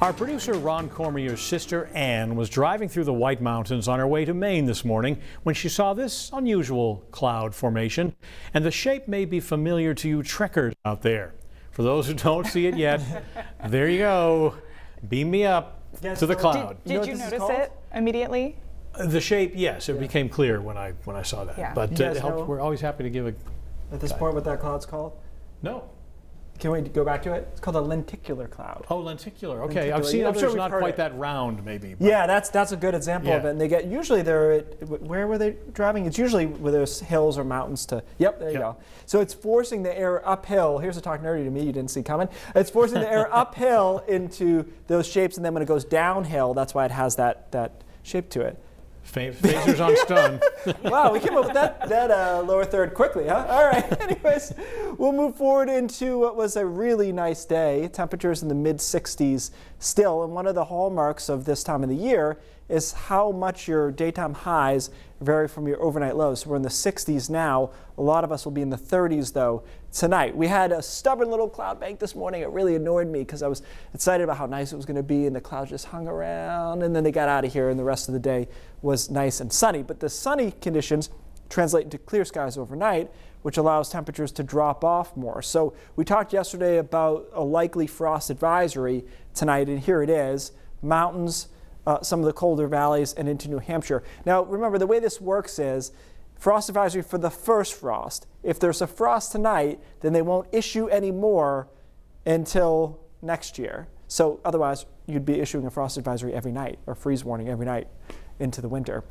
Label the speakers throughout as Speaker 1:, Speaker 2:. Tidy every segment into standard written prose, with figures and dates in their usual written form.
Speaker 1: Our producer Ron Cormier's sister Ann was driving through the White Mountains on her way to Maine this morning when she saw this unusual cloud formation, and the shape may be familiar to you trekkers out there. For those who don't see it yet, there you go. Beam me up to the cloud.
Speaker 2: Did you notice it immediately?
Speaker 1: The shape, yes, it became clear when I saw that.
Speaker 2: Yeah.
Speaker 1: But it helped. We're always happy to give a.
Speaker 3: At this point, what that cloud's called?
Speaker 1: No.
Speaker 3: Can we go back to it? It's called a lenticular cloud.
Speaker 1: Oh, lenticular. Okay,
Speaker 3: Lenticular.
Speaker 1: I've seen.
Speaker 3: Yeah,
Speaker 1: I'm sure it's
Speaker 3: we've
Speaker 1: not
Speaker 3: heard
Speaker 1: quite
Speaker 3: it.
Speaker 1: that round, maybe. But.
Speaker 3: Yeah, that's a good example of
Speaker 1: Yeah.
Speaker 3: it. And they get usually they're at, where were they driving? It's usually where there's hills or mountains to. Yep, there you go. So it's forcing the air uphill. Here's a talk nerdy to me you didn't see coming. It's forcing the air uphill into those shapes, and then when it goes downhill, that's why it has that shape to it.
Speaker 1: Phasers on stun.
Speaker 3: Wow, we came up with that lower third quickly, huh? All right, anyways, we'll move forward into what was a really nice day. Temperatures in the mid-60s still, and one of the hallmarks of this time of the year is how much your daytime highs vary from your overnight lows. So we're in the 60s now. A lot of us will be in the 30s, though, tonight. We had a stubborn little cloud bank this morning. It really annoyed me because I was excited about how nice it was going to be, and the clouds just hung around, and then they got out of here, and the rest of the day was nice and sunny. But the sunny conditions translate into clear skies overnight, which allows temperatures to drop off more. So we talked yesterday about a likely frost advisory tonight, and here it is. Mountains, some of the colder valleys, and into New Hampshire. Now, remember, the way this works is frost advisory for the first frost. If there's a frost tonight, then they won't issue any more until next year. So otherwise, you'd be issuing a frost advisory every night, or freeze warning every night into the winter.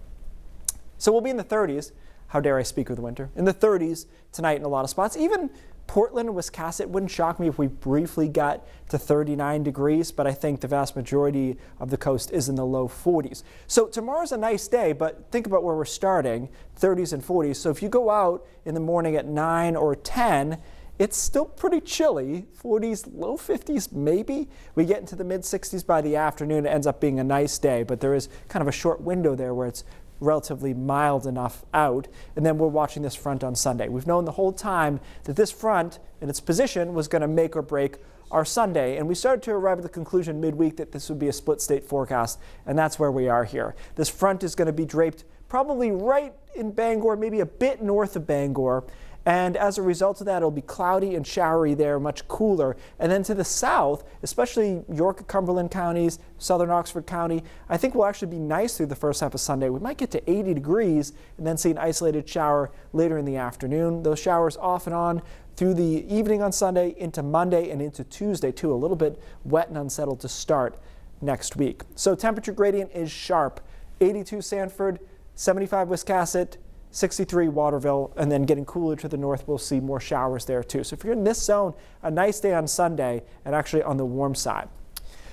Speaker 3: So we'll be in the 30s. How dare I speak of the winter? In the 30s tonight in a lot of spots. Even Portland and Wiscasset, it wouldn't shock me if we briefly got to 39 degrees, but I think the vast majority of the coast is in the low 40s. So tomorrow's a nice day, but think about where we're starting, 30s and 40s. So if you go out in the morning at 9 or 10, it's still pretty chilly, 40s, low 50s maybe. We get into the mid-60s by the afternoon. It ends up being a nice day, but there is kind of a short window there where it's relatively mild enough out, and then we're watching this front on Sunday. We've known the whole time that this front in its position was going to make or break our Sunday, and we started to arrive at the conclusion midweek that this would be a split state forecast, and that's where we are here. This front is going to be draped probably right in Bangor, maybe a bit north of Bangor, and as a result of that, it'll be cloudy and showery there, much cooler. And then to the south, especially York, Cumberland counties, southern Oxford County, I think will actually be nice through the first half of Sunday. We might get to 80 degrees and then see an isolated shower later in the afternoon. Those showers off and on through the evening on Sunday, into Monday, and into Tuesday too. A little bit wet and unsettled to start next week. So temperature gradient is sharp. 82 Sanford, 75 Wiscasset, 63 Waterville, and then getting cooler to the north, we'll see more showers there too. So if you're in this zone, a nice day on Sunday and actually on the warm side.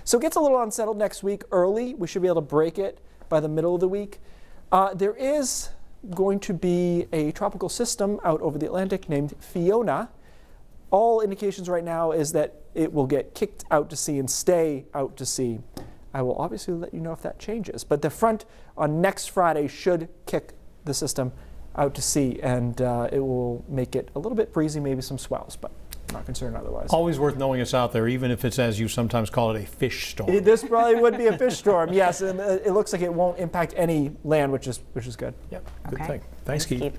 Speaker 3: So it gets a little unsettled next week early. We should be able to break it by the middle of the week. There is going to be a tropical system out over the Atlantic named Fiona. All indications right now is that it will get kicked out to sea and stay out to sea. I will obviously let you know if that changes, but the front on next Friday should kick the system out to sea, and it will make it a little bit breezy, maybe some swells, but I'm not concerned otherwise.
Speaker 1: Always worth knowing it's out there, even if it's, as you sometimes call it, a fish storm.
Speaker 3: This probably would be a fish storm, yes, and it looks like it won't impact any land, which is good.
Speaker 1: Yep, good
Speaker 2: Okay.
Speaker 1: thing. Thanks, Keith.